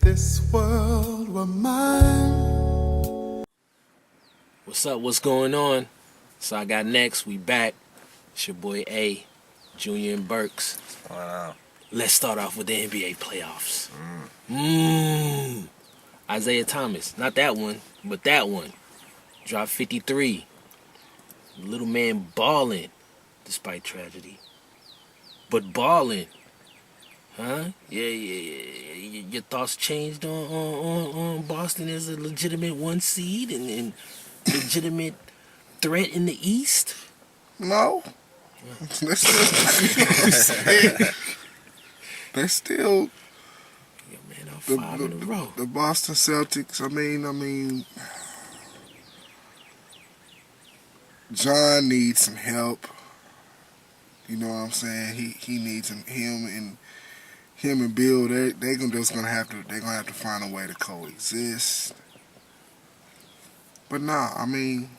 this world were mine. What's up? What's going on? So I got next. We back. It's your boy A, Junior and Burks. Wow. Let's start off with the NBA playoffs. Isaiah Thomas, not that one, but that one. Dropped 53. Little man balling, despite tragedy. But balling. Huh? Yeah. Your thoughts changed on Boston as a legitimate 1 seed and legitimate threat in the East? No. They're still Yo, man, I'm 5 in a row. the Boston Celtics. I mean, John needs some help. You know what I'm saying? He needs him and Bill. They're gonna have to find a way to coexist. But nah, I mean,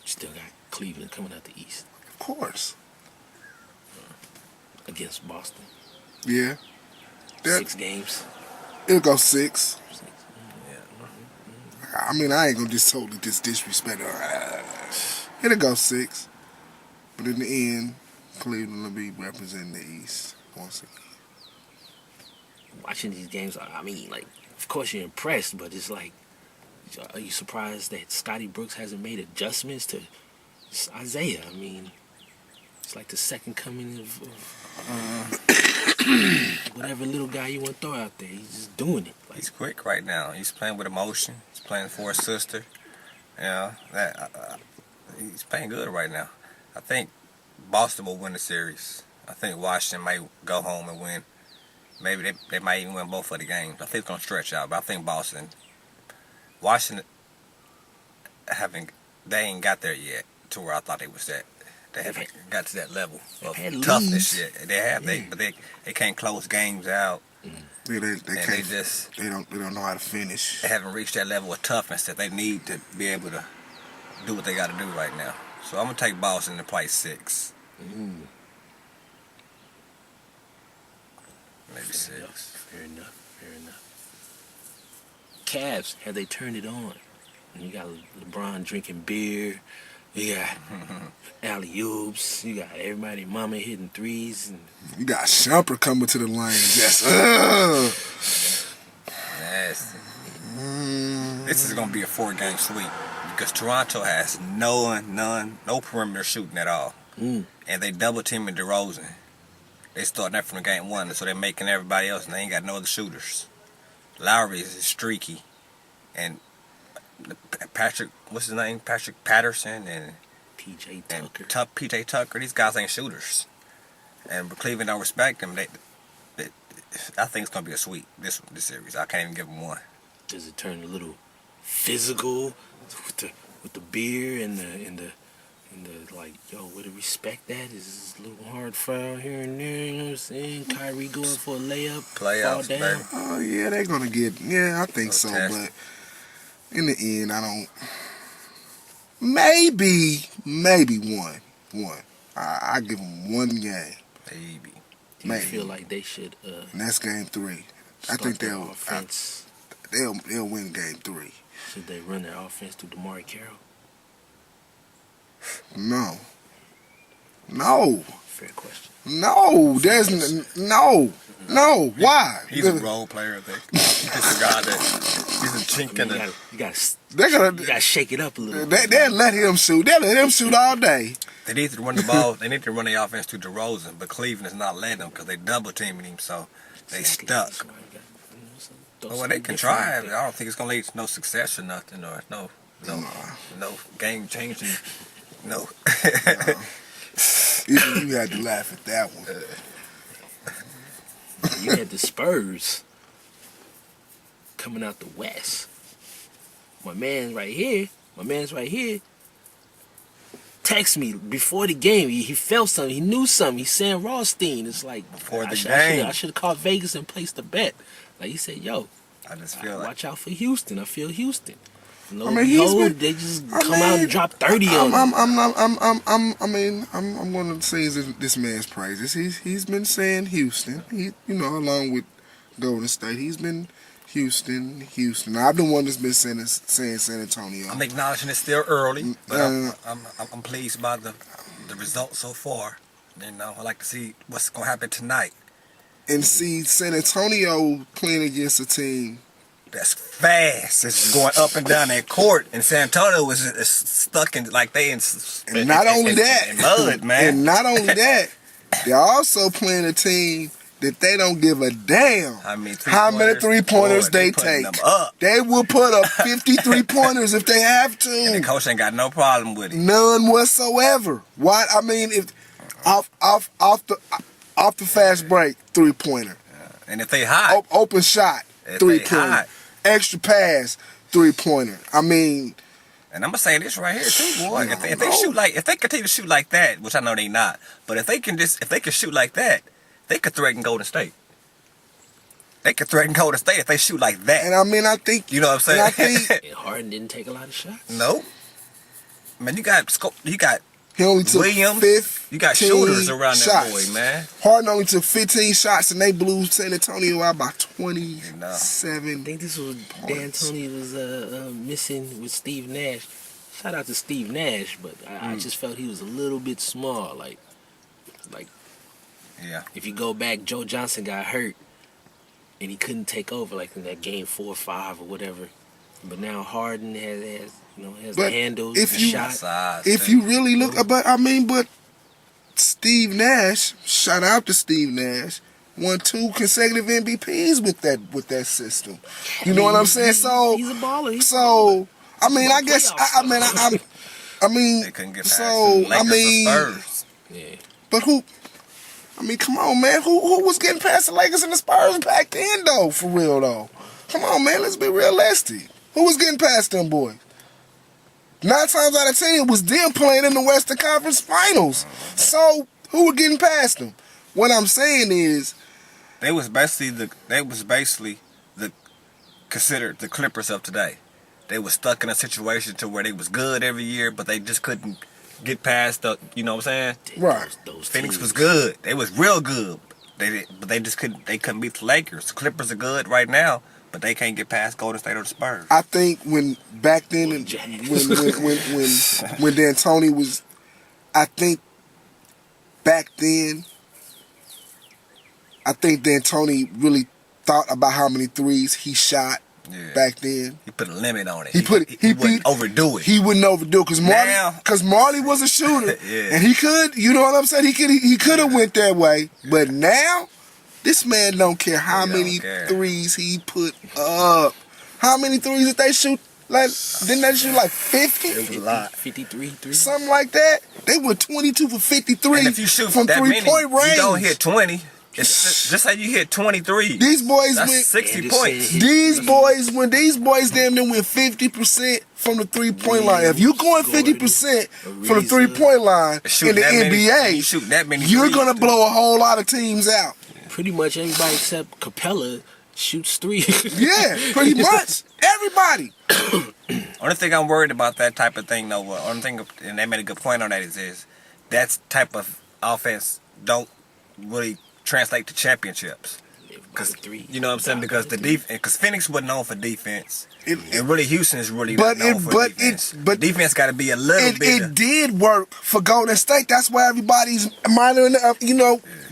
Still got Cleveland coming out the East of course, against Boston. yeah. 6 games. It'll go 6. I mean, I ain't gonna just totally disrespect her. It'll go 6. But in the end, Cleveland will be representing the East once again. Watching these games, I mean, like, of course you're impressed, but it's like, are you surprised that Scotty Brooks hasn't made adjustments to Isaiah? I mean, it's like the second coming of whatever little guy you want to throw out there. He's just doing it. Like, He's quick right now. He's playing with emotion. He's playing for his sister. You know, he's playing good right now. I think Boston will win the series. I think Washington might go home and win. Maybe they might even win both of the games. I think it's going to stretch out, but I think Washington they ain't got there yet to where I thought they was at. They haven't got to that level of toughness yet. They have, but they can't close games out. Yeah, they And can't. They don't know how to finish. They haven't reached that level of toughness that they need to be able to do what they got to do right now. So I'm gonna take Boston to play 6, maybe 6. Fair enough. Cavs, have they turned it on? And you got LeBron drinking beer. You got alley-oops. You got everybody, mama hitting threes. And You got Shumpert coming to the line. Just, Nasty. This is gonna be a 4-game sweep because Toronto has no perimeter shooting at all, and they double teaming DeRozan. They starting that from game 1, so they're making everybody else, and they ain't got no other shooters. Lowry is streaky, and Patrick, what's his name? Patrick Patterson and PJ Tucker. PJ Tucker. These guys ain't shooters, and Cleveland don't respect them. I think it's gonna be a sweep this series. I can't even give them one. Does it turn a little physical with the beer and the like, yo, would it respect that? Is this a little hard foul here and there, you know what I'm saying? Kyrie going for a layup, fall Playoffs, down. baby. oh yeah, they're gonna get. Yeah, I think so. Okay. But in the end, I don't. Maybe one. I give them 1 game. Maybe. Do you Maybe. feel like they should And that's game 3. I start think their they'll offense? win game 3. Should they run their offense through DeMar Carroll? No. Fair question. No. There's no. Why? He's a role player. I think he's a guy that he's a chink in the. You gotta They're gonna. shake it up a little. They'll let him shoot. They'll let him shoot all day. They need to run the ball. They need to run the offense to DeRozan, but Cleveland is not letting them because they double teaming him, so they stuck. Well, they can try. I don't think it's gonna lead to no success or nothing, or no game changing. No. You had to laugh at that one. You had the Spurs coming out the West. My man's right here. Text me before the game. He felt something. He knew something. He's saying Rothstein. It's like Before the I game. should have called Vegas and placed a bet. Like he said, yo, I just feel like watch out for Houston. I feel Houston. Lo I mean, he's behold, been- they just I come out mean, and drop 30 on him. I'm going to say this man's praises. He's been saying Houston. Along with Golden State, he's been Houston. I've been one that's been saying San Antonio. I'm acknowledging it's still early, but Uh, I'm pleased by the results so far. I like to see what's gonna happen tonight. And see San Antonio playing against a team. That's fast. It's going up and down that court, and San Antonio is stuck in like they in. And not only that, in mud, man. And not only that, they're also playing a team that they don't give a damn how many three-pointers they putting take. them up. They will put up 50 three-pointers if they have And the to. coach ain't got no problem with it. None whatsoever. Why? I mean, if off the fast break, three-pointer. And if they hot, Open shot, If they three-pointer. hot. Extra pass, three-pointer. I mean, and I'm gonna say this right here too, boy. If they shoot if they continue to shoot like that, which I know they not, but if they can shoot like that, they could threaten Golden State. They could threaten Golden State if they shoot like that. and I mean, I think You know what I'm and I saying? think And Harden didn't take a lot of shots. No. Man, you got he only took Williams. 15 You got shooters around that shots. boy, man. Harden only took 15 shots and they blew San Antonio out by 27. I think this was Points. D'Antoni was missing with Steve Nash. Shout out to Steve Nash, but I just felt he was a little bit small. Like Yeah. if you go back, Joe Johnson got hurt and he couldn't take over like in that game 4 or 5 or whatever. But now Harden has the But handles, if the you- shot. Size, If too. you really look, but Steve Nash, shout out to Steve Nash, won 2 consecutive MVPs with that system. You know what I'm saying? So, He's a baller. I mean, I guess, I mean, They couldn't get past so, the Lakers I mean, or Spurs. Yeah. but who? I mean, come on, man. Who was getting past the Lakers and the Spurs back then, though? For real, though. Come on, man. Let's be realistic. Who was getting past them boys? 9 times out of 10, it was them playing in the Western Conference Finals. So who were getting past them? What I'm saying is, They was basically considered the Clippers of today. They was stuck in a situation to where they was good every year, but they just couldn't get past the. You know what I'm saying? Right. Those Phoenix teams. was good. They was real good. But they just couldn't. They couldn't beat the Lakers. The Clippers are good right now, but they can't get past Golden State or the Spurs. I think when back then, when D'Antoni was, I think back then, I think D'Antoni really thought about how many threes he shot Yeah. back then. He put a limit on it. He wouldn't overdo it. He wouldn't overdo it Now- because Marley was a shooter, Yeah. and he could. You know what I'm saying? He could have went that way, but now this man don't care how He don't many care. threes he put up. How many threes did they shoot? Like didn't they shoot like 50? It was a lot. 53 threes. Something like that. They were 22 for 53 And if you shoot from that many, 3-point range. you don't hit 20. Just say you hit 23. These boys That's went. 60 Anderson points. hit- These boys damn near went 50% from the 3-point line. If you going 50% from the Ariza. 3-point line in Shooting the that many- NBA, you shooting that many you're threes, gonna dude. blow a whole lot of teams out. Pretty much everybody except Capella shoots 3. Yeah, pretty much everybody. Only thing I'm worried about that type of thing, though, only thing, and they made a good point on that, is that type of offense don't really translate to championships. Cause you know what I'm saying? Because because Phoenix wasn't known for defense, and really Houston is really not known for defense. Defense got to be a little bit. It did work for Golden State. That's why everybody's monitoring,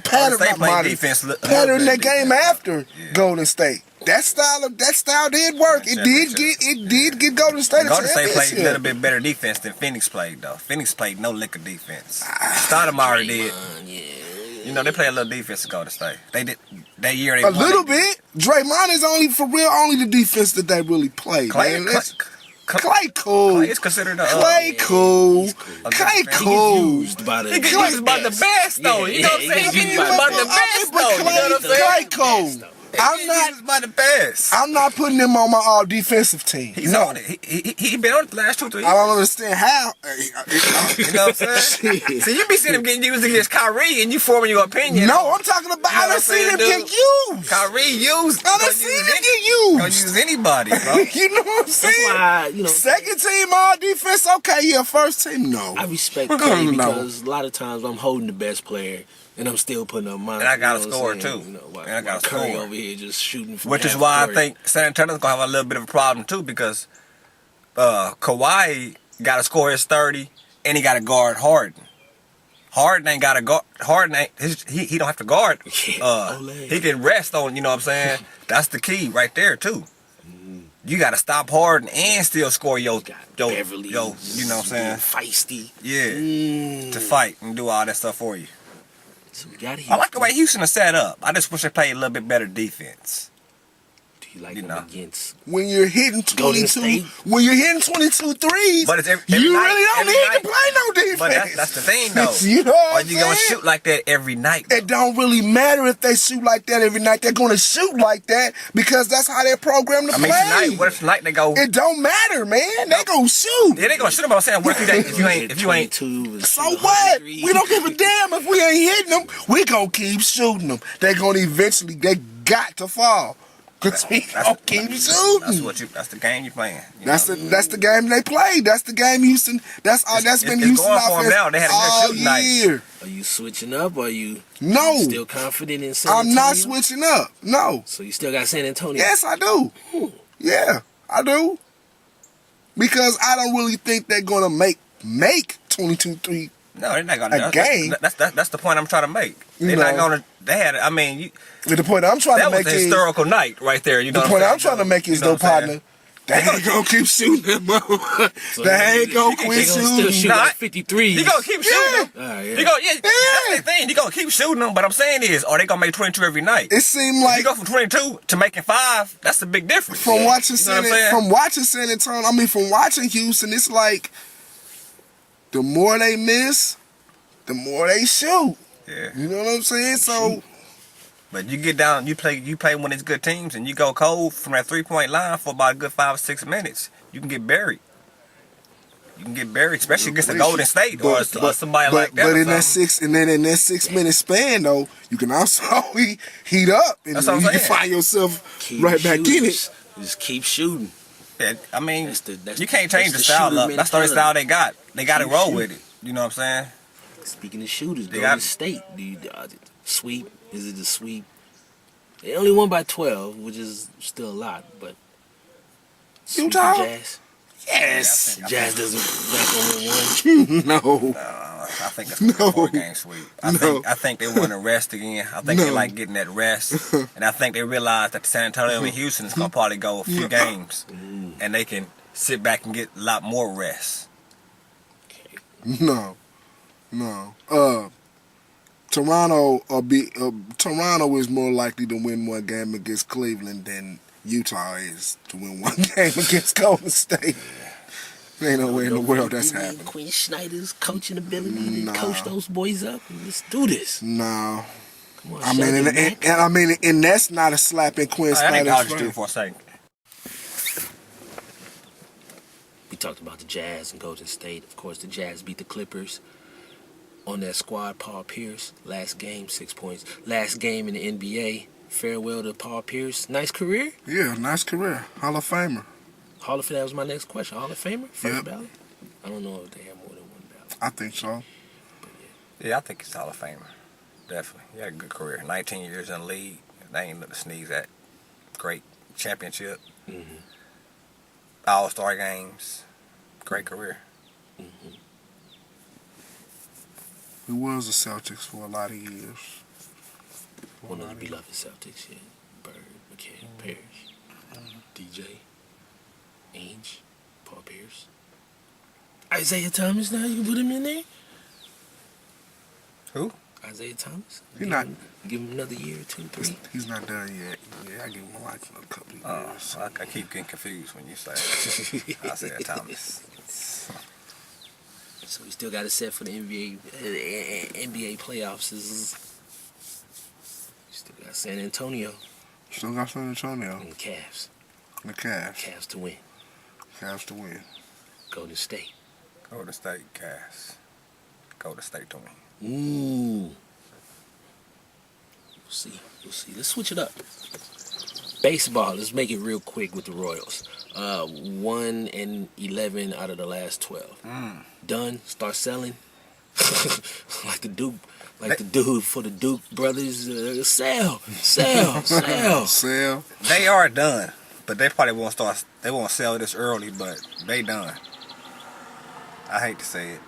pattern their game after Golden State. That style did work. It did get Golden State a Golden State played a championship. little bit better defense than Phoenix played, though. Phoenix played no lick of defense. Stoudemire did. You know, they play a little defense to Golden State. They did that year. They A won little it. bit. Draymond is only the defense that they really played. Clay, man. Clay, Clay cool. Clay is considered a Clay cool. A Clay good cool. Used by the He gets used by the best, though. You know what I'm saying? He gets used by the best, though. You know what I'm saying? Clay cool. I'm not. He was by the best. I'm not putting him on my all defensive team. He's on it. He been on it the last 2-3 years. I don't understand how. You know what I'm saying? See, you be seeing him getting used against Kyrie, and you forming your opinion. No, I'm talking about. You know I done what I'm seen saying, him dude? get used. Kyrie used. I done seen him get used. Gonna use anybody, bro. You know what I'm That's saying? why, Second team all defense, okay, yeah. First team, no. I respect Clay No. because a lot of times I'm holding the best player and I'm still putting up mine. And I gotta you know score, what I'm saying? too. You know, while, And I gotta while Curry score. over here just shooting from Which is half why I court. think San Antonio's gonna have a little bit of a problem too, because Kawhi got to score his 30, and he got to guard Harden. Harden ain't got to guard. Harden ain't. He don't have to guard. Yeah, Olay. He can rest on. You know what I'm saying? That's the key right there too. You got to stop Harden and still score your Beverly, you know what I'm saying? Feisty. Yeah, to fight and do all that stuff for you. So we got I like the way Houston is set up. I just wish they played a little bit better defense. Do you like You him know. against? When you're hitting Golden 22, State? when you're hitting 22 threes, But it's every you night, really don't every need night. to play no defense. But that's the thing though. You know what Are I'm you gonna saying? shoot like that every night? It don't really matter if they shoot like that every night. They're gonna shoot like that because that's how they're programmed to I mean, play. tonight. What if tonight they go? It don't matter, man. They gonna shoot. Yeah, they gonna shoot them. I'm saying, what if you ain't? 22 So what? We don't give a damn if we ain't hitting them. We gonna keep shooting them. They gonna eventually. They got to fall. Cause we gonna keep shooting. That's the game you playing. You That's know? the game they played. That's the game Houston. That's been it's Houston going for 'em offense now. They had a good all shooting night. year. Are you switching up? Or are you No, still confident in San Antonio? I'm not switching up. No. So you still got San Antonio? Yes, I do. Yeah, I do. Because I don't really think they're gonna make 22-3. No, they're not gonna. A game? That's the point I'm trying to make. They're No. not gonna. They had. I mean, The point I'm trying that to was make a is historical night right there. You know. the what point I'm I'm trying to make is You know though, what I'm saying? partner. They ain't gonna keep shooting them up. So They ain't gonna they quit gonna still shooting. shoot Nah, like 53. You gonna keep shooting them. All right, yeah. You gonna That's the thing. You gonna keep shooting them. But I'm saying is, are they gonna make 22 every night? It seemed If like you go from 22 to making 5, that's a big difference. from watching You know what I'm saying? from watching Houston, it's like the more they miss, the more they shoot. Yeah. You know what I'm saying? So But you get down, you play one of these good teams, and you go cold from that 3-point line for about a good 5 or 6 minutes. You can get buried. You can get buried, especially against the Golden State or somebody like that. But or in that something. in that 6 minute span though, you can also heat up and That's what I'm you can saying. find yourself Keep right back in shooting. it. Just keep shooting. Yeah, I mean, That's you can't change the the style shooter up. That's the only style they got. They got to Keep roll shooting. with it. You know what I'm saying? Speaking of shooters, They Golden got- State, do you sweep? Is it the sweep? They only won by 12, which is still a lot, but sweep the Utah? Jazz. Yes. Jazz doesn't back on one. No. I think it's gonna be a 4-game sweep. I think they want to rest again. I think they No. like getting that rest, and I think they realize that San Antonio and Houston is gonna probably go a few games, and they can sit back and get a lot more rest. No. Toronto is more likely to win one game against Cleveland than Utah is to win one game against Golden State. There ain't no way in the world that's You need happening. Quinn Snyder's coaching ability to Nah. coach those boys up. Let's do this. No. Come on, I mean, Shaq. and that's not a slap in Quinn I think I'll Snyder's just do it face. for a second. We talked about the Jazz and Golden State. Of course, the Jazz beat the Clippers. On that squad, Paul Pierce, last game, 6 points. Last game in the NBA. Farewell to Paul Pierce. Nice career. Yeah, nice career. Hall of Famer. Hall of Fame, that was my next question. Hall of Famer? First Yep. ballot? I don't know if they have more than one ballot. I think so. Yeah, I think he's Hall of Famer. Definitely. He had a good career. 19 years in the league. They ain't nothing to sneeze at. Great championship. All-Star games. Great career. He was the Celtics for a lot of years. One of the beloved Celtics, yeah. Bird, McCann, Parrish, DJ, Ainge, Paul Pierce. Isaiah Thomas now, you can put him in there? Who? Isaiah Thomas? He not- Give him another year, 2, 3. He's not done yet. Yeah, I give him like a couple of years. I keep getting confused when you say Isaiah Thomas. So we still got it set for the NBA playoffs. Still got San Antonio Still got San Antonio. And Cavs. The Cavs. Cavs to win. Cavs to win. Golden State. Golden State, Cavs. Golden State to win. Ooh. We'll see. We'll see. Let's switch it up. Baseball. Let's make it real quick with the Royals. 1-11 out of the last 12. Done. Start selling. like the Duke for the Duke brothers. Sell. They are done, but they probably won't start. They won't sell this early, but they done. I hate to say it.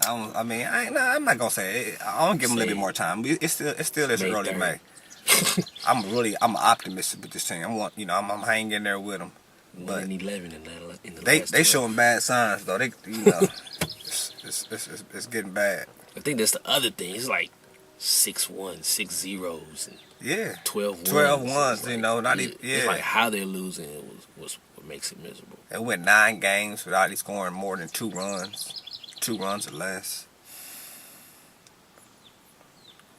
I'm not gonna say it. I don't give them a little bit more time. It's still this May early 3rd. May. I'm optimistic with this team. I'm hanging in there with them. But 1-11 in the they last 12. showing bad signs though. It's getting bad. I think that's the other thing. It's like 6-1, 6-0s, and Yeah. 12-1s. 12-1s, It's like, not even. It's Yeah. like how they're losing was what makes it miserable. They went 9 games without scoring more than 2 runs. 2 runs or less.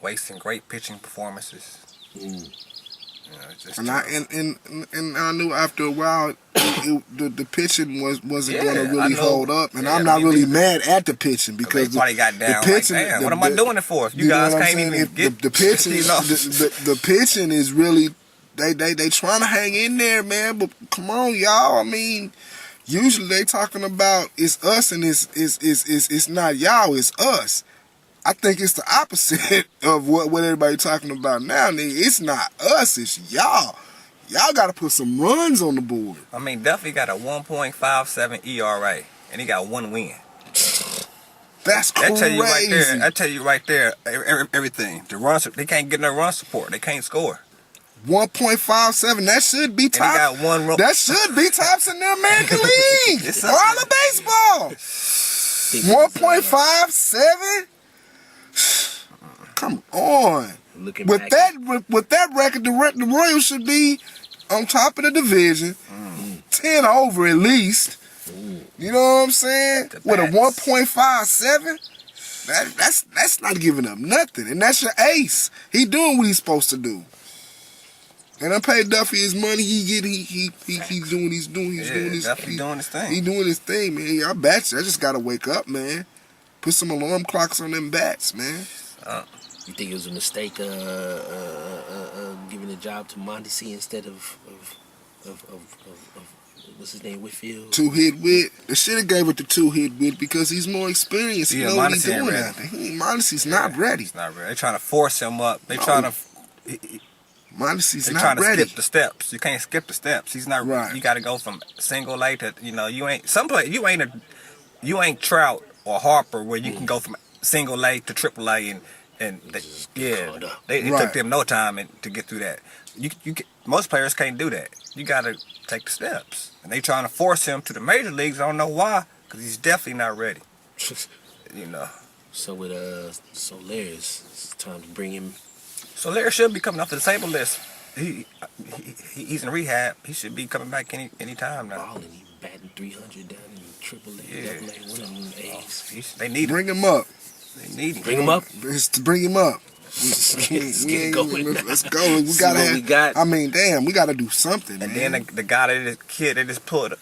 Wasting great pitching performances. It's And terrible. I knew after a while the pitching wasn't Yeah, going to I really know. hold up, and Yeah, I'm not me really neither. mad at the pitching because They probably got down pitching, like, damn, what am I doing it for? If you guys know what I'm can't saying? even get the pitching, you know? the pitching is really they trying to hang in there, man. But come on, y'all. I mean, usually they talking about it's us and it's not y'all, it's us. I think it's the opposite of what everybody talking about now. Nigga. It's not us, it's y'all. Y'all got to put some runs on the board. I mean, Duffy got a 1.57 ERA, and he got 1 win. That's crazy. I tell you right there, everything. The runs, they can't get no run support. They can't score. 1.57. That should be And he top. got 1 run. That should be tops in the American League It's or all of baseball. 1.57. Come on. Looking With back, that record, the Royals should be on top of the division, 10 over at least. You know what I'm saying? The With a bats. 1.57, that's not giving up nothing, and that's your ace. He doing what he's supposed to do. And I paid Duffy his money. He's doing his Duffy doing his thing. He doing his thing, man. I bet you. I just gotta wake up, man. Put some alarm clocks on them bats, man. you think it was a mistake giving the job to Mondesi instead of what's his name, Whitfield? 2-hit wit. They should have gave it to 2-hit wit because he's more experienced. He Yeah, know what he's Mondesi ain't doing ready. out there. Mondesi's not ready. He's not ready. They trying to force him up. They trying to. Mondesi's They not trying to ready. skip the steps. You can't skip the steps. He's not. Right. You got to go from single A to you ain't some play. You ain't Trout or Harper where you can go from single A to triple A and Just get caught up. it Right. took them no time to get through that. Most players can't do that. You got to take the steps, and they trying to force him to the major leagues. I don't know why, because he's definitely not ready. So with Solaris, it's time to bring him. So Larry should be coming off the disabled list. He's in rehab. He should be coming back any time now. balling. He batting 300 down in Triple A, Yeah. Double A, one of them A's. They need him. Bring him up. They need him. Bring him up. It's to bring him up. Let's We get ain't- going. Let's go. We See gotta. what we got. I mean, damn, we gotta do something, And man. then the guy that they just called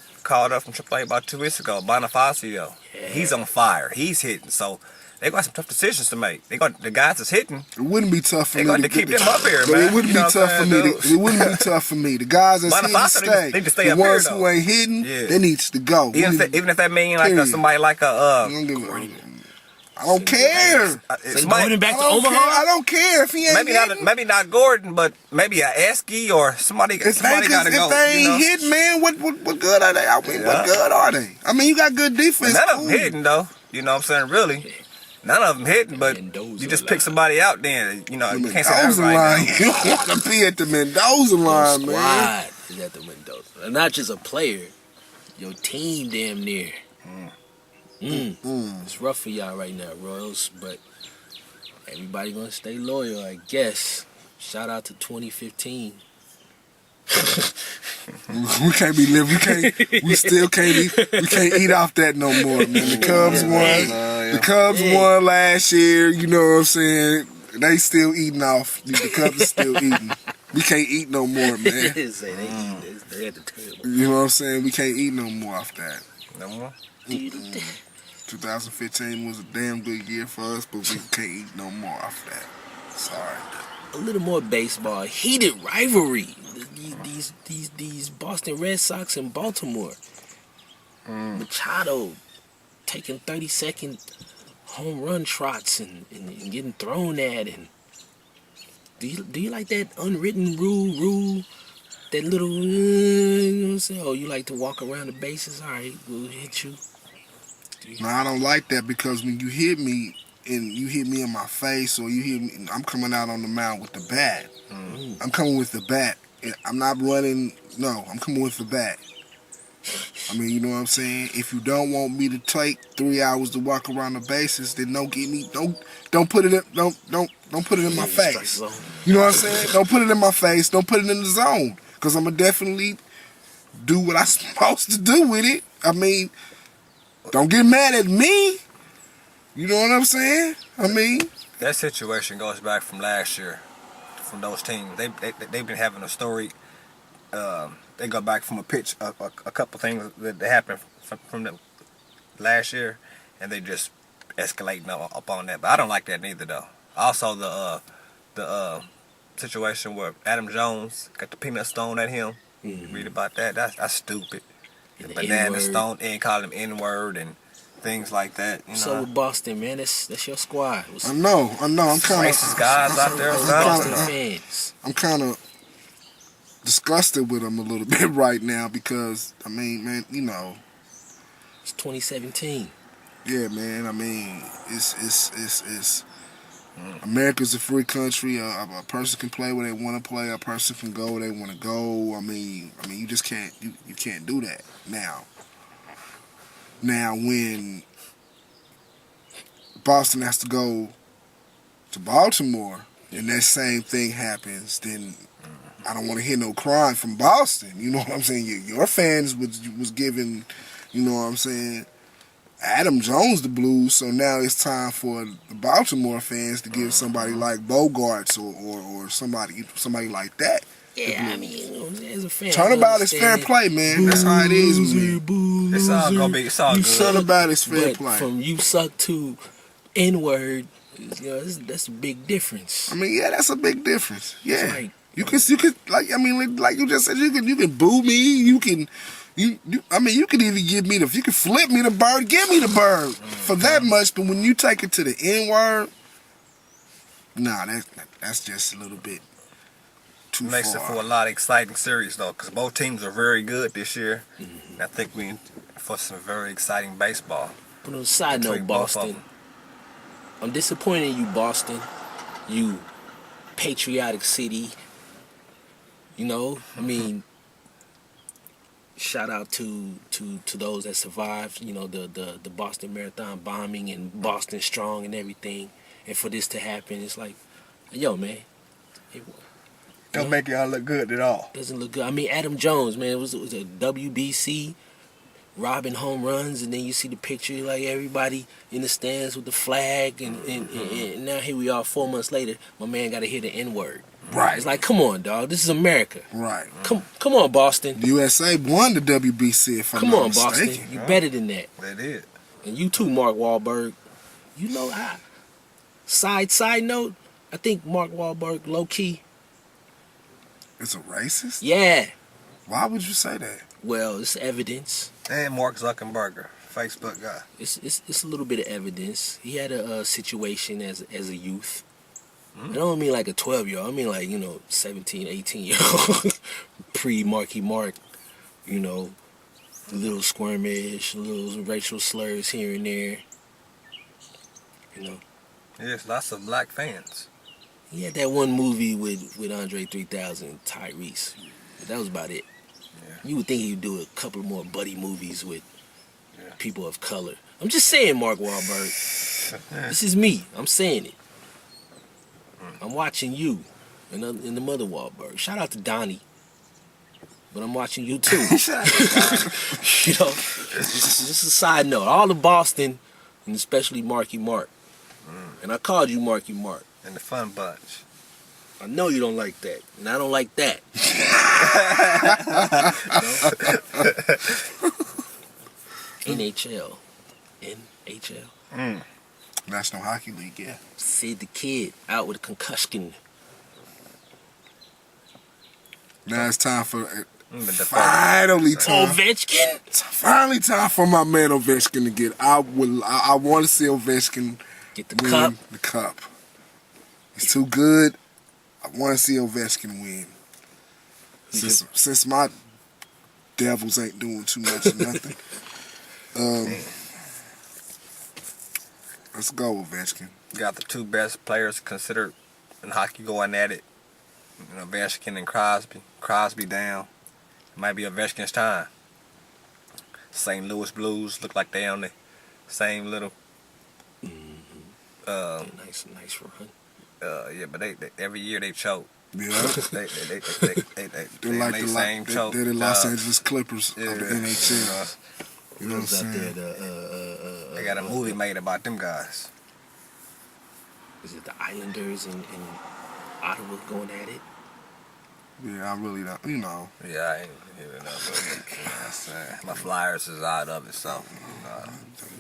up from AAA about 2 weeks ago, Bonifacio. Yeah. He's on fire. He's hitting. So they got some tough decisions to make. The guys that's hitting. It wouldn't be tough for They me got to to keep get them up here, but man. It wouldn't You be know tough what for I'm me. saying? It wouldn't be tough for me. The guys that's hitting Bonifacio, stay. they just stay The up here, ones who though. ain't hitting, Yeah. they needs to go. Even if that mean like Period. somebody like I a don't give a- I don't care. So somebody- Gordon back I to don't care. Omaha. I don't care if he ain't hitting. maybe not Gordon, but maybe a Esky or somebody. If Somebody got to go. if they you know? ain't hitting, man, what good are they? I mean, what good are they? I mean, you got good defense. None of cool. them hitting though. You know what I'm saying? Really, none of them hitting. But Mendoza you just line. pick somebody out. Then you know The you can't say Mendoza everybody. line. now. You don't want to be at the Mendoza line, man. Squad is at the Mendoza. And not just a player, your team damn near. It's rough for y'all right now, Royals, but everybody gonna stay loyal, I guess. Shout out to 2015. We can't be living. We still can't eat. We can't eat off that no more, man. The Cubs won. The Cubs won last year. You know what I'm saying? They still eating off. The Cubs are still eating. We can't eat no more, man. Say they at the table. You know what I'm saying? We can't eat no more off that. No more. 2015 was a damn good year for us, but we can't eat no more off that. Sorry. A little more baseball, heated rivalry. These Boston Red Sox and Baltimore. Machado taking 30-second home run trots and getting thrown at. And do you like that unwritten rule? That little, you know what I'm saying? Oh, you like to walk around the bases? All right, we'll hit you. No, I don't like that because when you hit me and you hit me in my face or you hit me, I'm coming out on the mound with the bat. I'm coming with the bat. I'm not running. No, I'm coming with the bat. I mean, you know what I'm saying? If you don't want me to take 3 hours to walk around the bases, then don't put it in don't put it in my face. You know what I'm saying? Don't put it in my face. Don't put it in the zone. Because I'm going to definitely do what I'm supposed to do with it. I mean, don't get mad at me. You know what I'm saying? I mean, that situation goes back from last year. From those teams, they've been having a story. They go back from a couple things that happened from the last year, and they just escalating up on that. But I don't like that neither, though. Also, the situation where Adam Jones got the peanut thrown at him. Read about that? That's stupid. The banana stone and call him N-word and things like that. You know? So with Boston, man, that's your squad. I know. I'm kind of racist guys out there. Boston fans. I'm kind of disgusted with them a little bit right now because I mean, man, you know, it's 2017. Yeah, man. I mean, it's America's a free country. A person can play where they want to play. A person can go where they want to go. I mean, you just can't. You can't do that now. Now, when Boston has to go to Baltimore and that same thing happens, then I don't want to hear no crying from Boston. You know what I'm saying? Your fans was giving, you know what I'm saying, Adam Jones the blues. So now it's time for the Baltimore fans to give somebody like Bogarts or somebody like that. Yeah, I mean, as a fan, turnabout is fair play, man. That's how it is with me. It's all gonna be. It's all good. Turnabout is fair But play. from you suck to N-word, you know, that's a big difference. I mean, yeah, that's a big difference. Yeah, Like, you could like you just said, you can boo me. You can even give me you can flip me the bird, give me the bird for that much. But when you take it to the N-word, nah, that's just a little bit too Makes far. it for a lot of exciting series though, because both teams are very good this year. And I think we in for some very exciting baseball. But on a side note, Between both of Boston, them. I'm disappointed in you, Boston. You patriotic city. You know, I mean, shout out to those that survived. You know, the Boston Marathon bombing and Boston Strong and everything. And for this to happen, it's like, yo, man. Don't make y'all look good at all. Doesn't look good. I mean, Adam Jones, man, it was a WBC, robbing home runs, and then you see the picture, like everybody in the stands with the flag, and now here we are 4 months later, my man got to hear the N-word. Right. It's like, come on, dog, this is America. Right. Come on, Boston. USA won the WBC, if I'm Come not on, mistaken. Boston. You better than that. They did. And you too, Mark Wahlberg. You know, side note, I think Mark Wahlberg, low-key, It's a racist? yeah. Why would you say that? Well, it's evidence. And Mark Zuckerberg, Facebook guy. It's a little bit of evidence. He had a situation as a youth. I don't mean like a 12-year-old. I mean like, 17, 18-year-old. Pre-Marky Mark, a little squirmish, little racial slurs here and there. Yes, lots of black fans. He had that one movie with Andre 3000, Tyrese. But that was about it. Yeah. You would think he'd do a couple more buddy movies with people of color. I'm just saying, Mark Wahlberg. This is me. I'm saying it. I'm watching you and the mother Wahlberg. Shout out to Donnie. But I'm watching you too. This is a side note. All of Boston, and especially Marky Mark. And I called you Marky Mark. And the Fun Bunch. I know you don't like that, and I don't like that. NHL. NHL. National Hockey League, yeah. Sid the Kid out with a concussion. Now it's time for Finally Ovechkin? time for my man Ovechkin to get. I want to see Ovechkin Get the win cup. the cup. He's too good. I want to see Ovechkin win. Since my Devils ain't doing too much of nothing. Let's go, Ovechkin. got the two best players considered in hockey going at it. You know, Ovechkin and Crosby. Crosby down. It might be Ovechkin's time. St. Louis Blues look like they on the same little. Nice run. Yeah, but they every year they choke. Yeah. they They're like make the same choke. they're the Los Angeles Clippers of the yeah. NHL. You know what I'm Goes out there, saying? They got a movie made about them guys. Is it the Islanders and Ottawa going at it? Yeah, I really don't. You know. Yeah, I ain't hearing that, but you know what I'm saying? My Flyers is out of it, so.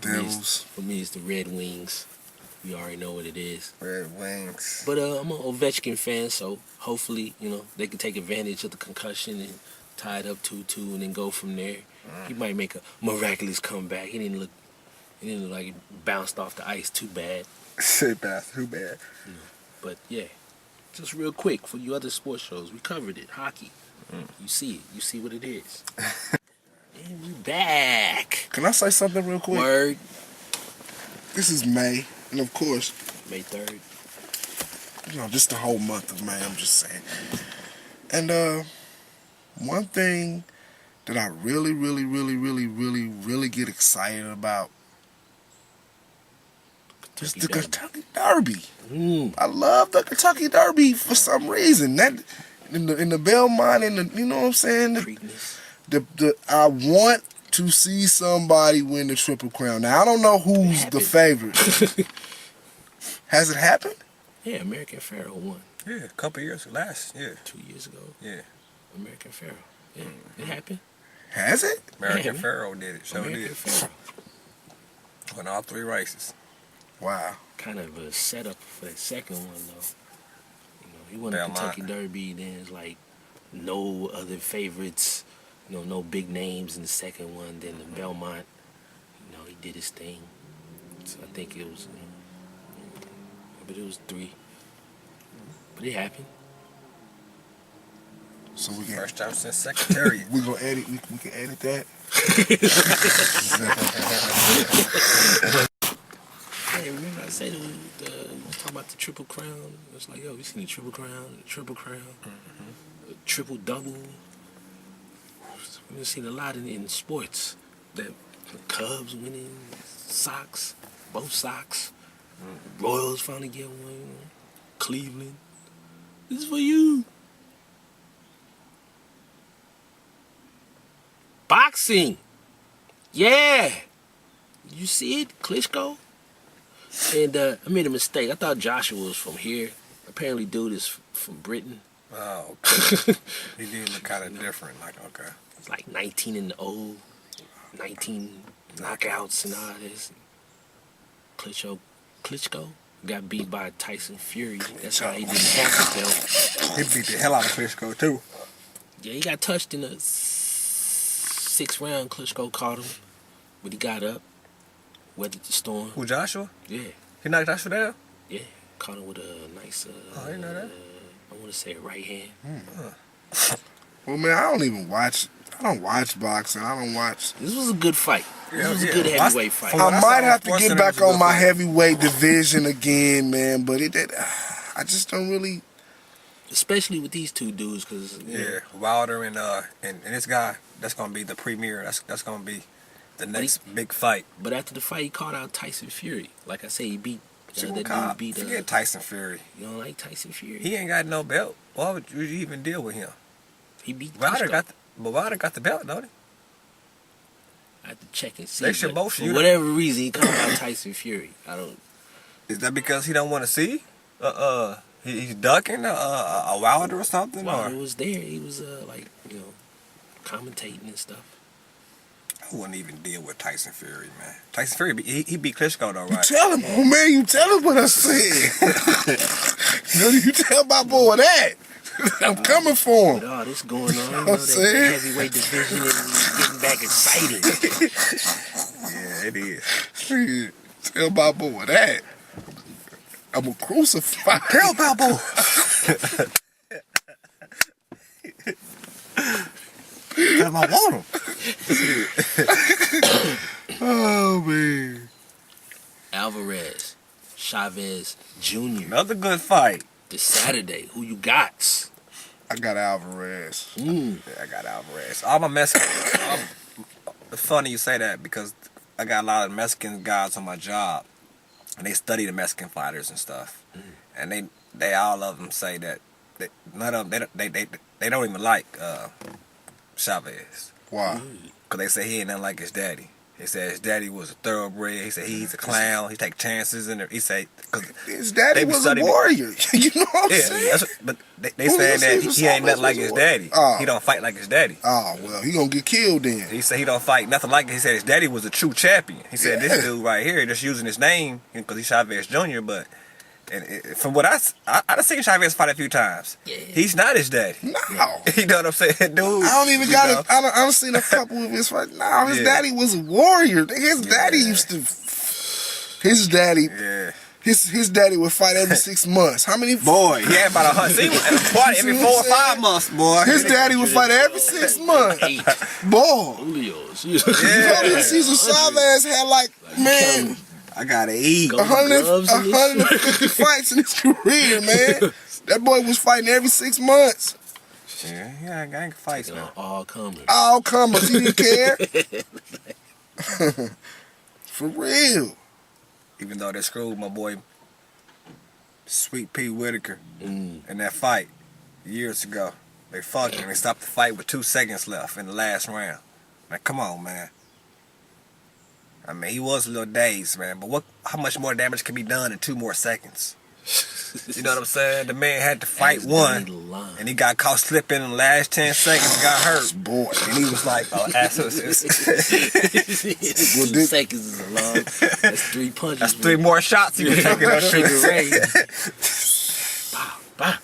Devils. For me, it's the Red Wings. We already know what it is. Red Wings. But I'm an Ovechkin fan, so hopefully, they can take advantage of the concussion and tie it up 2-2 and then go from there. He might make a miraculous comeback. He didn't look like he bounced off the ice too bad. Shit, bastard. Who bad? But yeah, just real quick for you other sports shows, we covered it. Hockey. You see it. You see what it is. And we back. Can I say something real quick? Word. This is May, and of course, May 3rd. just the whole month of May. I'm just saying. And one thing that I really get excited about is the Kentucky Derby. I love the Kentucky Derby for some reason. That in the Belmont, you know what I'm saying. Preakness. I want to see somebody win the Triple Crown. Now I don't know who's the favorite. Has it happened? Yeah, American Pharaoh won Yeah, a couple years last year. 2 years ago. Yeah. American Pharaoh. Yeah, it happened. Has it? American Yeah. Pharaoh did it. So American did. Pharaoh. Won all 3 races. Wow. Kind of a setup for that second one, though. He won the Belmont. Kentucky Derby. Then it's like no other favorites. No big names in the second one. Then the Belmont, he did his thing. So I think it was, but it was 3. But it happened. So we can First time since Secretariat. we gonna edit. We can edit that. Hey, remember I said talking about the Triple Crown? It's like, we seen the Triple Crown, the Triple Double. We've seen a lot in sports. That the Cubs winning, Sox, both Sox. Royals finally get one. Cleveland. This is for you. Boxing. Yeah. You see it? Klitschko? And I made a mistake. I thought Joshua was from here. Apparently, dude is from Britain. Oh, okay. He did look kind of different. Like, okay. It's like 19-0, 19 knockouts and all this. Klitschko got beat by Tyson Fury. That's how he didn't have the belt. He beat the hell out of Klitschko, too. Yeah, he got touched in the 6th round. Klitschko caught him, but he got up, weathered the storm. Who, Joshua? Yeah, He knocked Joshua down? yeah, caught him with a nice. I didn't know that. I want to say a right hand. Well, man, I don't watch boxing. I don't watch. This was a good fight. This was a Yeah. good heavyweight fight. Well, I that's might all have to sports get and back it was a on my good fight. heavyweight division again, man. But I just don't really. Especially with these two dudes, because Yeah, Wilder and this guy, that's gonna be the premier. That's gonna be the next big fight. But after the fight, he called out Tyson Fury. Like I say, he beat that dude. Beat Forget Tyson Fury. You don't like Tyson Fury? He ain't got no belt. Why would you even deal with him? He beat Wilder Klitschko. Wilder got the belt, don't he? I have to check and see. They should but both for shoot whatever reason, he called out Tyson Fury. I don't. Is that because he don't want to see He's ducking a Wilder or something? While Or? he was there, he was like, commentating and stuff. I wouldn't even deal with Tyson Fury, man. Tyson Fury, he beat Klitschko though, You right? tell him, oh man, you tell him what I said. You tell my boy that. I'm coming for With him. all this going on, I'm that saying? heavyweight division is getting back exciting. Yeah, it is. Shit, tell my boy that. I'm gonna crucify. Tell Balbo. Tell him I want him. Oh man. Alvarez, Chavez Jr. Another good fight. this Saturday. Who you got? I got Alvarez. Yeah, I got Alvarez. All my Mexican. It's funny you say that because I got a lot of Mexican guys on my job, and they study the Mexican fighters and stuff, and they all of them say that none of them they don't even like Chavez Why? because they say he ain't nothing like his daddy. He said his daddy was a thoroughbred. He said he's a clown. He take chances and he say because His daddy They be was a studying it. warrior. You know what I'm yeah, saying? but they Who saying that was he ain't Chavez nothing like was a his warrior? daddy. Oh. He don't fight like his daddy. Oh well, he gonna get killed then. He said he don't fight nothing like it. He said his daddy was a true champion. He said Yeah. this dude right here just using his name because he's Chavez Jr. But from what I seen Chavez fight a few times. Yeah. He's not his daddy. No. You know what I'm saying, dude? I don't even you got know? it. I done seen a couple of his fights. No, his Yeah. daddy was a warrior. His daddy Yeah. used to. His daddy. Yeah. His daddy would fight every 6 months. How many? Boy, he had about 100. See, fight every See 4 or what I'm 5 saying? months, boy. His daddy would fight every 6 months. 8 Boy, Julio's. Yeah. Cesar Chavez had like man I gotta eat. Go. gloves and 150 fights in his career, man. That boy was fighting every 6 months. Yeah, I ain't fights now. All comers. All comers, he didn't care. For real. Even though they screwed my boy Sweet Pea Whitaker Mm. in that fight years ago. They fucked him. They stopped the fight with 2 seconds left in the last round. Man, come on, man. I mean, he was a little dazed, man. But how much more damage can be done in 2 more seconds? You know what I'm saying? The man had to fight That's one, the line. and he got caught slipping in the last 10 seconds and got hurt. Boy. And he was like, oh, that's 2 seconds is a long. That's 3 punches. That's 3 more shots he was taking on Sugar Ray. Bah, bah.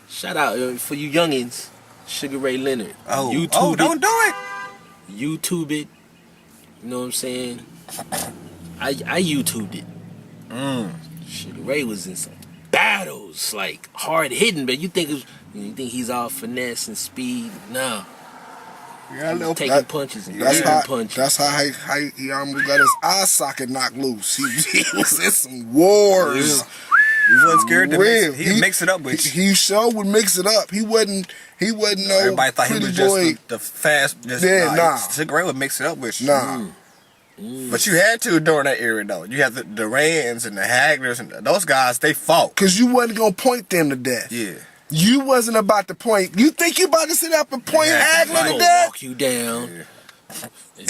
Shout out for you youngins, Sugar Ray Leonard. YouTube don't do it. YouTube it. You know what I'm saying? I YouTubed it. Sugar Ray was in some battles, like hard hitting, but you think he's all finesse and speed? No, Yeah, he's taking punches and That's giving how. punches. That's how he almost got his eye socket knocked loose. He was in some wars. He wasn't scared to Real. he'd mix it up with you. He sure would mix it up. He wasn't no Everybody thought he pretty was boy. just the fast. Yeah, nah. Sugar Ray would mix it up with you. Nah. But you had to during that era, though. You had the Durans and the Haglers and those guys, they fought. Cause you wasn't gonna point them to death. Yeah. You wasn't about to point. You think you about to sit up and point Yeah, Hagler He's to gonna death? walk you down. Yeah.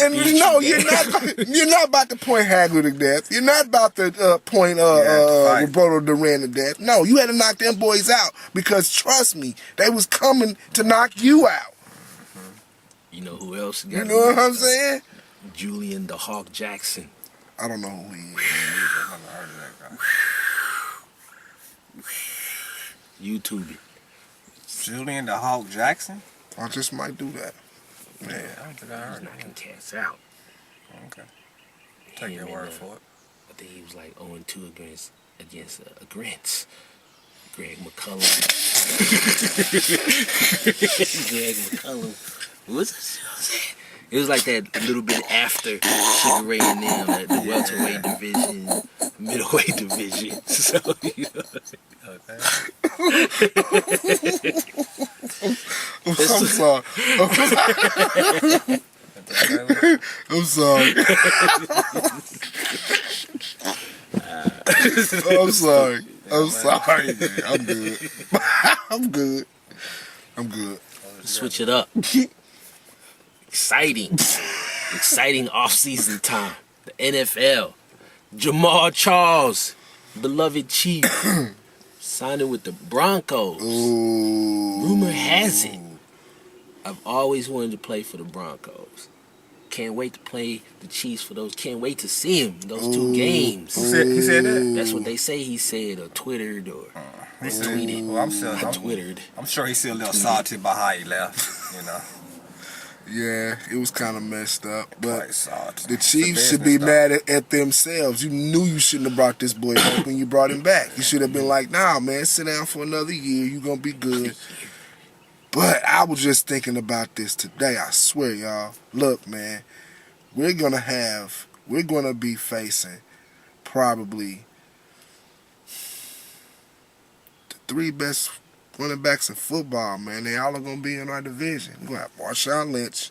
And beat no, you you're down. not. You're not about to point Hagler to death. You're not about to point fight. Roberto Duran to death. No, you had to knock them boys out because trust me, they was coming to knock you out. You know who else got You know what I'm saying? Julian the Hawk Jackson. I don't know who he is. YouTube it. Julian the Hawk Jackson? I just might do that. Yeah, I don't think I He's heard knocking cats out. Okay. Take your word for it. I think he was like 0-2 against Greg McCullum. Greg McCullum. What was it? It was like that little bit after Sugar Ray and them, like the welterweight division, middleweight division. So, you know. I'm sorry. I'm sorry. I'm sorry. I'm sorry. Man. I'm good. I'm good. I'm good. Switch it up. Exciting off-season time. The NFL. Jamal Charles beloved Chief, signing with the Broncos. Ooh. Rumor has it, I've always wanted to play for the Broncos. Can't wait to play the Chiefs for those. Can't wait to see him in those 2 games. He said that? That's what they say he said, or twittered, or tweeted. Well, Twittered. I'm sure he's still a little salty about how he left, you know. Yeah, it was kind of messed up. But Quite salty. the It's Chiefs a should be business, mad at themselves. You knew you shouldn't have brought this boy back when you brought him back. You should have been like, nah, man, sit down for another year. You're going to be good. But I was just thinking about this today. I swear, y'all. Look, man, we're going to be facing probably the 3 best running backs in football, man. They all are going to be in our division. We're going to have Marshawn Lynch.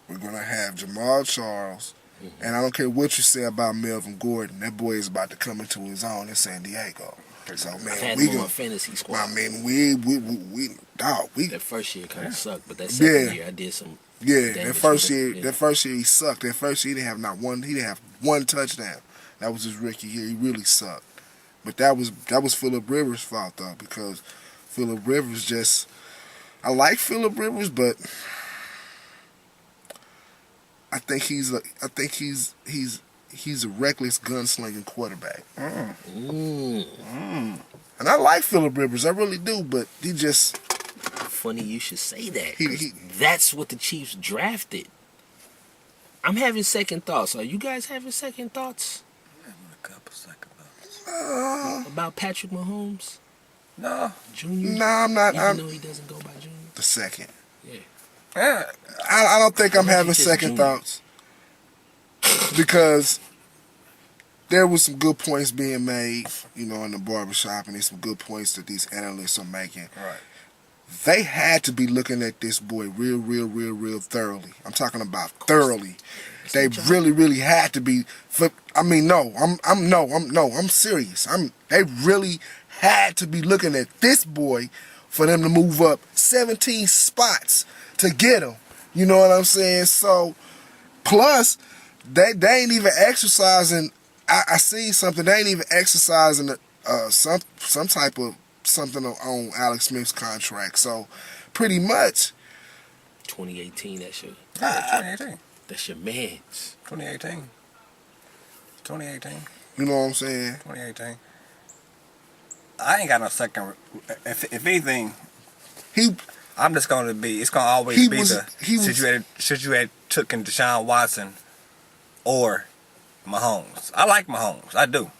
We're going to have Jamal Charles. And I don't care what you say about Melvin Gordon. That boy is about to come into his own in San Diego. So, I've man, had we him on my going fantasy squad. I mean, we That first year kind of sucked, but that second year I did some. yeah, damage that first with year, it. that first year he sucked. That first year he didn't have one touchdown. That was his rookie year. He really sucked. But that was Phillip Rivers' fault though, because Phillip Rivers just, I like Phillip Rivers, but I think he's a reckless gunslinging quarterback. And I like Phillip Rivers, I really do, but he just, Funny you should say that. He- 'cause he- that's what the Chiefs drafted. I'm having second thoughts. Are you guys having second thoughts A couple second thoughts. about Patrick Mahomes No. Jr.? nah, I'm not. Even though he doesn't go by Jr. The second. Yeah. I don't think I'm How about having you just second junior? thoughts because there was some good points being made, you know, in the barbershop, and there's some good points that these analysts are making. Right. They had to be looking at this boy real thoroughly. I'm talking about thoroughly. They really had to be. I'm serious. They really had to be looking at this boy for them to move up 17 spots to get him. You know what I'm saying? So, plus, they ain't even exercising. I seen something. They ain't even exercising some type of something on Alex Smith's contract. So, pretty much, 2018. That's your. Yeah, 2018. That's your man's. 2018. 2018. you know what I'm saying? 2018. I ain't got no second. If anything, He I'm just going to be. It's going to always He be was- the he was- situated took in Deshaun Watson or Mahomes. I like Mahomes. I do.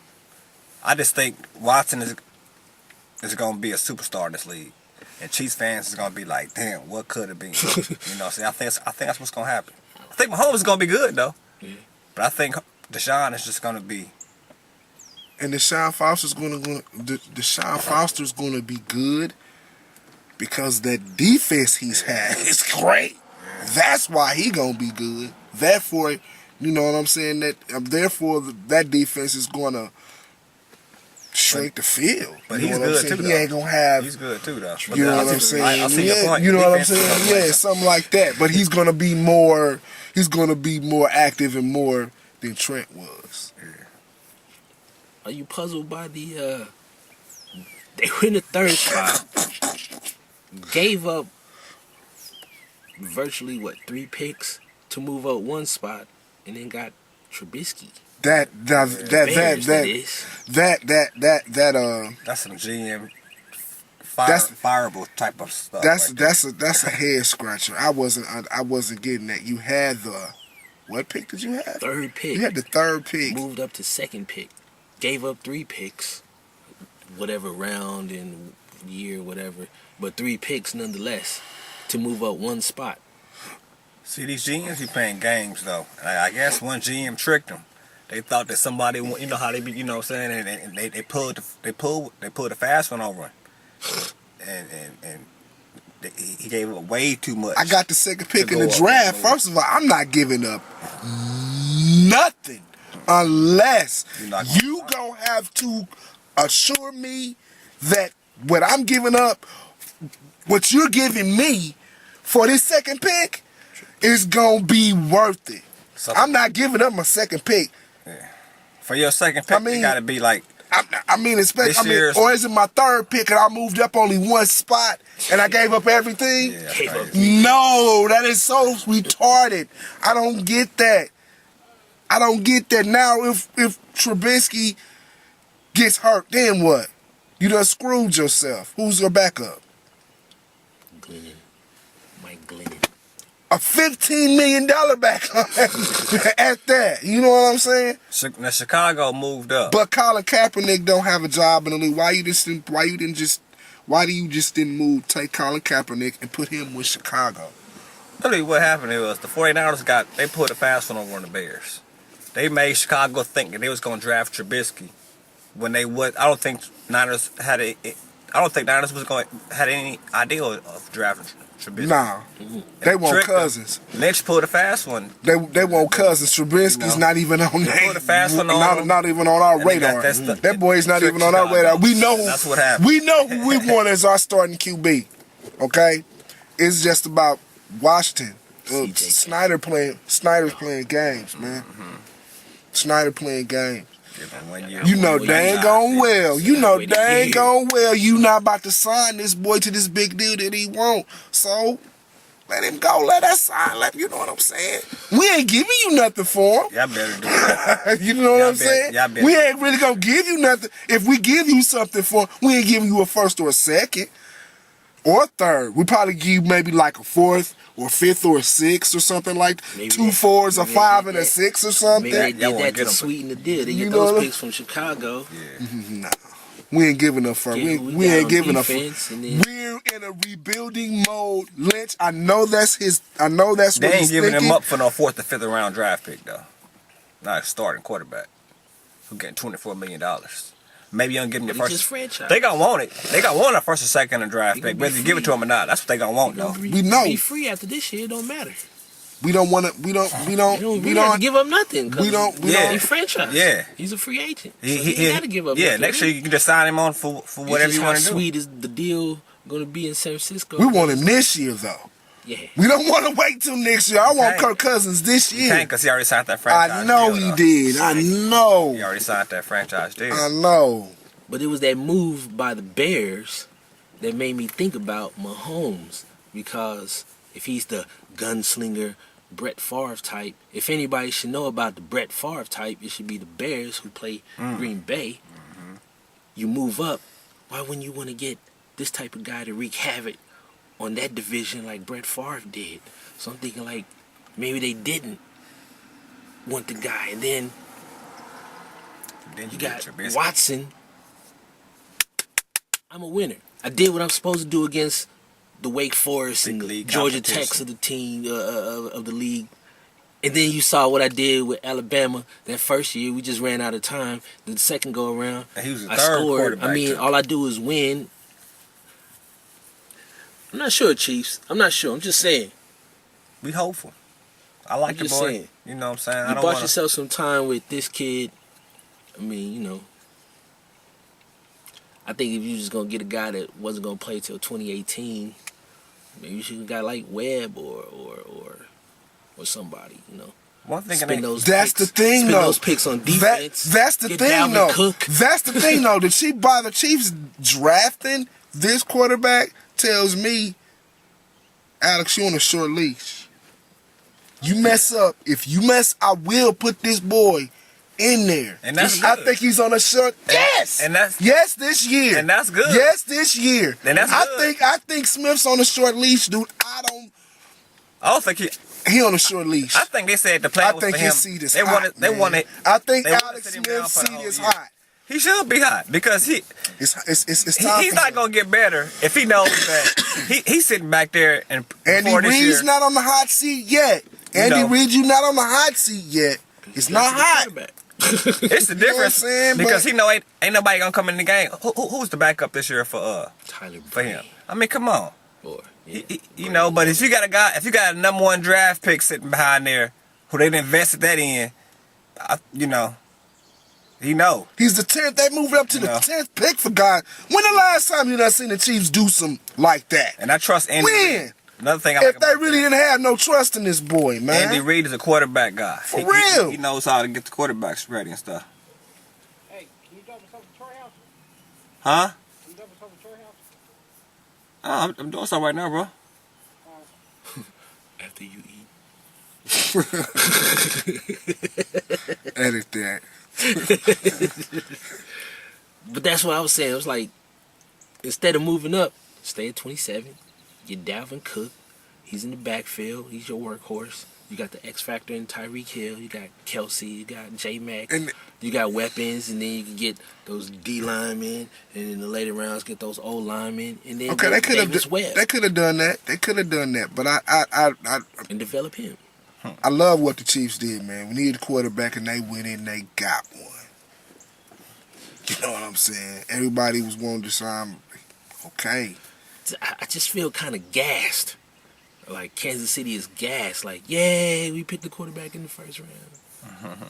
I just think Watson is going to be a superstar in this league, and Chiefs fans is going to be like, damn, what could it be? You know, see, I think that's what's going to happen. I think Mahomes is going to be good though, but I think Deshaun is just going to be. and Deshaun Foster's gonna be good because that defense he's had is great. That's why he gonna be good. Therefore, you know what I'm saying. That defense is gonna shrink the field. But You know he's what I'm good saying? too. He though. ain't gonna have. He's good too, though. You know what I'm I saying? see your Yeah, point. you know what I'm Defense is saying? gonna Yeah, win. something like that. But he's gonna be more. He's gonna be more active and more than Trent was. Are you puzzled by the? They were in the third spot. Gave up virtually 3 picks to move up 1 spot, and then got Trubisky. That Bears, that is. That's some GM That's- fireable type of stuff. That's right there. that's a head scratcher. I wasn't getting that. You had what pick did you have? Third pick. You had the third pick. Moved up to second pick. Gave up 3 picks, whatever round and year, whatever, but 3 picks nonetheless to move up 1 spot. See, these GMs be playing games though. I guess one GM tricked them. They thought that somebody, you know how they be, you know what I'm saying, and they pulled the fast one over him, and he gave up way too much. I got the second pick To in the go up draft. and move. First of all, I'm not giving up nothing unless You're not gonna- you gonna have to assure me that what I'm giving up, what you're giving me for this second pick, is gonna be worth it. So- I'm not giving up my second pick. For your second pick, I mean, it got to be like I mean, or is it my third pick and I moved up only one spot and I gave up everything? Yeah, Gave up. crazy. No, that is so retarded. I don't get that. Now, if Trubisky gets hurt, then what? You done screwed yourself. Who's your backup? Glennon. Mike Glennon. A $15 million backup at that. You know what I'm saying? Now Chicago moved up. But Colin Kaepernick don't have a job in the league. Why you just didn't take Colin Kaepernick and put him with Chicago? Really, what happened was the 49ers they put a fast one over on the Bears. They made Chicago think that they was going to draft Trubisky when they would. I don't think Niners had any idea of drafting Trubisky. Nah, they want Cousins. Lynch pulled a fast one. They want Cousins. Trubisky's not even on put a fast one on not even on our radar. That boy's not even on our radar. We know that's what happened. We know who we want as our starting QB. Okay, it's just about Washington. Snyder's playing games, man. Snyder playing games. You know dang gone well. You know dang gone well you not about to sign this boy to this big deal that he won't. So let him go. Let us sign. You know what I'm saying? We ain't giving you nothing for him. Y'all better do that. You know what I'm saying? We ain't really gonna give you nothing. If we give you something for him, we ain't giving you a first or a second or a third. We probably give you maybe like a fourth or fifth or a sixth or something like maybe 2 4s, a 5 and a 6 or something. Maybe they did that to sweeten the deal. They get those picks from Chicago. Yeah. Nah, we ain't giving up first. We ain't giving up. We're in a rebuilding mode, Lynch. I know that's what he's thinking. They ain't giving him up for no 4th or 5th round draft pick though. Not a starting quarterback who getting $24 million. Maybe you don't give him your first. They gonna want it. They gonna want a first or second and draft pick, whether you give it to them or not. That's what they gonna want, though. We know. Be free after this year. It don't matter. We don't want to. We don't have to give up nothing. We don't. He's franchise. Yeah. He's a free agent. He got to give up. Yeah. Next year you can just sign him on for whatever you want to do. How sweet is the deal going to be in San Francisco? We want him this year though. Yeah. We don't want to wait till next year. I want Kirk Cousins this year. You can't, because he already signed that franchise deal. I know he did. I know. He already signed that franchise deal. I know. But it was that move by the Bears that made me think about Mahomes, because if he's the gunslinger Brett Favre type, if anybody should know about the Brett Favre type, it should be the Bears who play Green Bay. You move up. Why wouldn't you want to get this type of guy to wreak havoc on that division like Brett Favre did? So I'm thinking like maybe they didn't want the guy, and then you got Watson. I'm a winner. I did what I'm supposed to do against the Wake Forest and the Georgia Techs of the team of the league. And then you saw what I did with Alabama that first year. We just ran out of time. The second go around, and he was I scored. I mean, all I do is win. I'm not sure, Chiefs. I'm not sure. I'm just saying. We hopeful. I like the boy. Saying. You know what I'm saying? You bought yourself some time with this kid. I mean, you know. I think if you just gonna get a guy that wasn't gonna play till 2018, maybe you should have got like Webb or somebody, you know. One thing that's the thing, though. Those picks on defense. That's the thing, though. That's the thing, though. By the Chiefs drafting this quarterback tells me, Alex, you on a short leash. You mess up. If you mess, I will put this boy in there. And that's I think he's on a short. Yes. And that's this year. And that's good. Yes, this year. And that's good. I think Smith's on a short leash, dude. I don't think he on a short leash. I think they said the plan was for him. His seat is hot. I think Alex Smith's seat is hot. He should be hot because it's time. He's not gonna get better if he knows that he's sitting back there and Andy Reid's not on the hot seat yet. Andy Reid, you not on the hot seat yet. It's not hot. It's the difference, because he know ain't nobody gonna come in the game. Who's the backup this year for Tyler for him? I mean, come on. Boy, yeah. You know, but if you got a number 1 draft pick sitting behind there who they invested that in, you know, he know. He's the 10th. They moved up to the 10th pick, for God. When the last time you done seen the Chiefs do some like that? And I trust Andy Reid. Another thing if they really didn't have no trust in this boy, man. Andy Reid is a quarterback guy. For real. He knows how to get the quarterbacks ready and stuff. Hey, Hey, can you drop us off at Troy House? Huh? Can you drop us off at Troy House? I'm doing something right now, bro. After you eat. Edit that. But that's what I was saying. It was like, instead of moving up, stay at 27. Get Dalvin Cook. He's in the backfield. He's your workhorse. You got the X Factor in Tyreek Hill. You got Kelsey. You got J Mac. And You got weapons, and then you can get those D linemen, and in the later rounds get those O linemen, and then okay, get they could have Davis Webb they could have done that. They could have done that. But and develop him. I love what the Chiefs did, man. We needed a quarterback, and they went in. They got one. You know what I'm saying? Everybody was wanting to sign. Okay. I just feel kind of gassed. Like Kansas City is gassed. Like, yay, we picked the quarterback in the first round.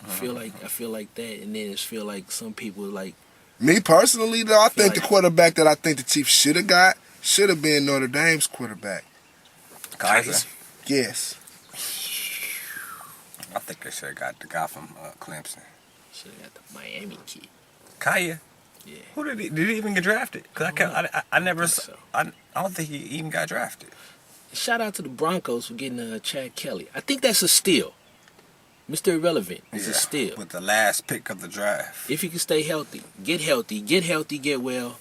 I feel like that, and then it's feel like some people like. Me personally, though, I think the Like- quarterback that I think the Chiefs should have got should have been Notre Dame's quarterback. Kaiser. Yes. I think they should have got the guy from Clemson. Should have got the Miami kid. Kaya. Yeah. Who did he even get drafted? Cause I never think so. I don't think he even got drafted. Shout out to the Broncos for getting Chad Kelly. I think that's a steal. Mr. Irrelevant is a steal. With the last pick of the draft. If he can stay healthy, get well.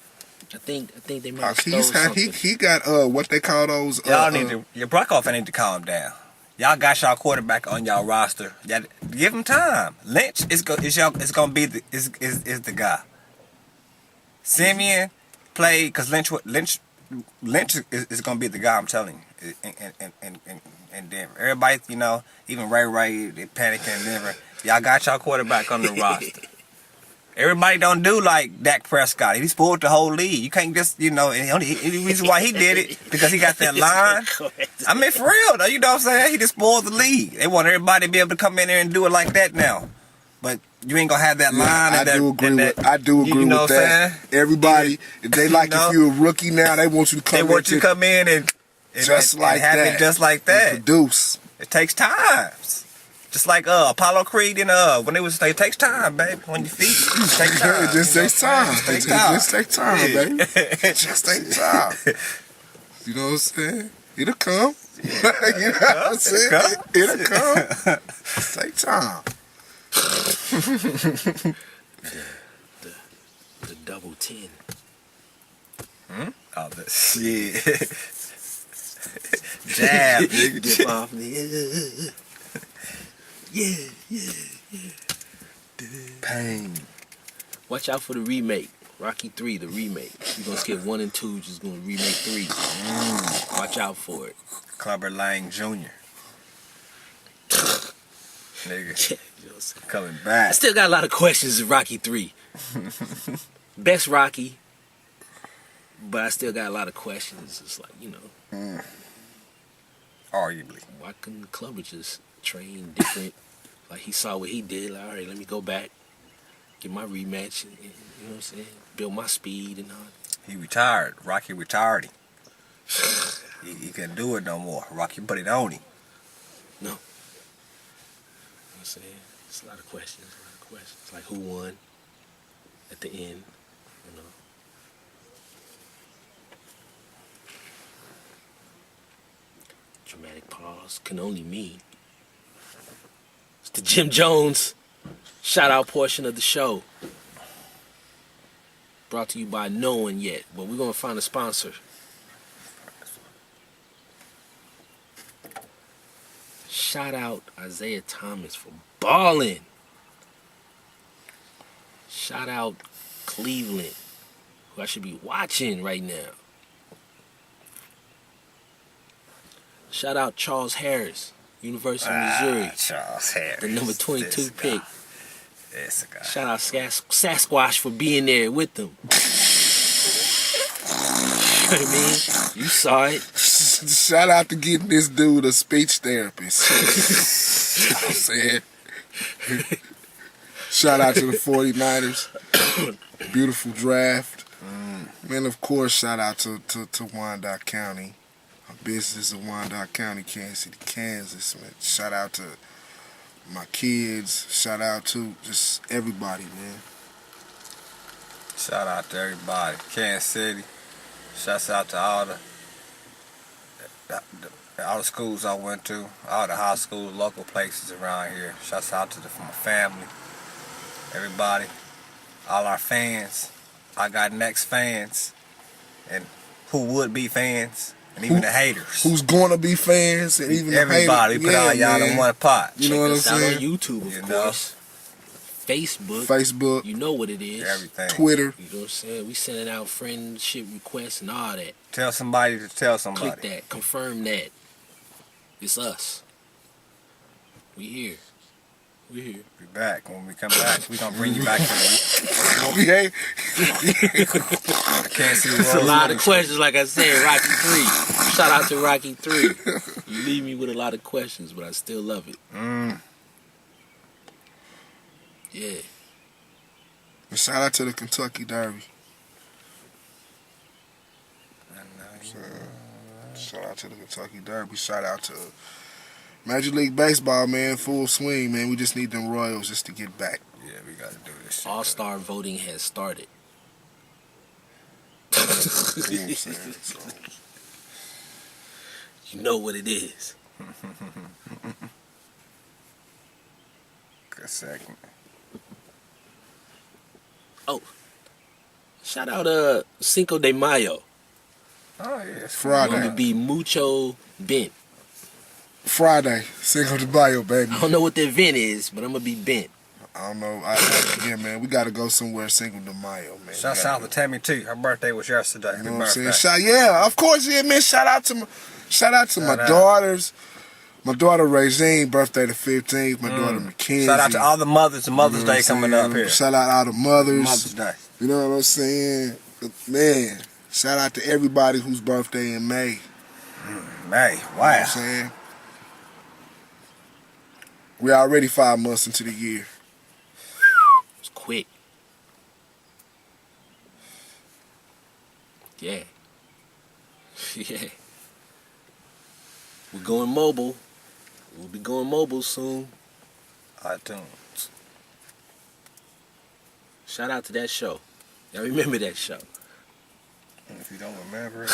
I think they might have stole He's had, something. he got what they call those. Y'all need to your Broncos need to calm down. Y'all got y'all quarterback on y'all roster. Y'all, give him time. Lynch is gonna be the guy. Simeon played because Lynch is gonna be the guy. I'm telling you. In Denver, everybody, you know, even Ray, they panicking in Denver. Y'all got y'all quarterback on the roster. Everybody don't do like Dak Prescott. He spoiled the whole league. You can't just, you know, and the only reason why he did it because he got that line. I mean, for real though, you know what I'm saying? He just spoiled the league. They want everybody to be able to come in there and do it like that now. But you ain't gonna have that line. I do agree you know with what I'm that. saying? Everybody, if they like, know? if you're a rookie now, they want you to come. They want you to come in and just like have that. it just like that. And produce. It takes time. Just like Apollo Creed and when it takes time, baby. When you feed, it takes time. It just takes time. It takes It time. just takes time, Yeah. baby. It just takes time. You know what I'm saying? It'll come. You know what I'm saying? It'll come. Take time. The double 10. Oh, this yeah. Jab, nigga. Dip off the yeah. Pain. Watch out for the remake. Rocky 3, the remake. You're gonna skip 1 and 2, just gonna remake 3. Watch out for it. Clubber Lang Jr. Nigga, You know what I'm saying? coming I back. still got a lot of questions in Rocky 3. Best Rocky. But I still got a lot of questions. It's like, you know, Arguably. why couldn't Clubber just train different? Like, he saw what he did. Like, all right, let me go back, get my rematch, and you know what I'm saying? Build my speed and all. He retired. Rocky retired him. He couldn't do it no more. Rocky put it on him. You know what I'm saying? It's a lot of questions. Like, who won at the end, you know? Dramatic pause can only mean it's the Jim Jones shout out portion of the show. Brought to you by no one yet, but we're gonna find a sponsor. Shout out Isaiah Thomas for balling. Shout out Cleveland, who I should be watching right now. Shout out Charles Harris, University of Missouri, Charles Harris. the number 22 This pick. guy. This guy. Shout out Sasquatch for being there with them. You know what I mean? You saw it. Shout out to getting this dude a speech therapist. You know what I'm saying? Shout out to the 49ers. Beautiful draft. Man, of course, shout out to Wyandotte County. Our business in Wyandotte County, Kansas City, Kansas. Man, shout out to my kids. Shout out to just everybody, man. Shout out to everybody. Kansas City. Shouts out to all the schools I went to, all the high schools, local places around here. Shouts out to my family, everybody, all our fans. I got next fans, and who would be fans, and even the haters. Who's gonna be fans and even everybody. The We put all y'all in one pot. You know what I'm Check us out saying? on YouTube, of course. Facebook. Facebook, You know what it is. Everything. Twitter. You know what I'm saying? We sending out friendship requests and all that. Tell somebody to tell somebody. Click that. Confirm that. It's us. We here. We here. Be back. When we come back, we gonna bring you back to the Yeah. I can't see the It's a road. lot of questions, like I said, Rocky 3. Shout out to Rocky 3. You leave me with a lot of questions, but I still love it. Yeah. And shout out to the Kentucky Derby. Shout out to the Kentucky Derby. Shout out to Major League Baseball, man. Full swing, man. We just need them Royals just to get back. Yeah, we gotta do this shit. All-star voting has started. You know what I'm saying? So, You know what it is. Good second. Shout out Cinco de Mayo. Oh yeah, it's Friday. I'm gonna be mucho bent. Friday, Cinco de Mayo, baby. I don't know what the event is, but I'm gonna be bent. I don't know. Yeah, man, we got to go somewhere Cinco de Mayo, man. Shouts out to Tammy T. Her birthday was yesterday. You know Happy what I'm birthday. saying? Yeah, of course, yeah, man. Shout out to my Shout out. daughters. My daughter Regine, birthday the 15th. My daughter Mackenzie. Shout out to all the mothers. Mother's You know what Day I'm coming saying? up here. Shout out all the mothers. Mother's Day. You know what I'm saying? Man, shout out to everybody whose birthday in May. May. You know what Wow. I'm saying? We're already 5 months into the year. It's quick. Yeah. Yeah. We're going mobile. We'll be going mobile soon. iTunes. Shout out to that show. Y'all remember that show. And if you don't remember it,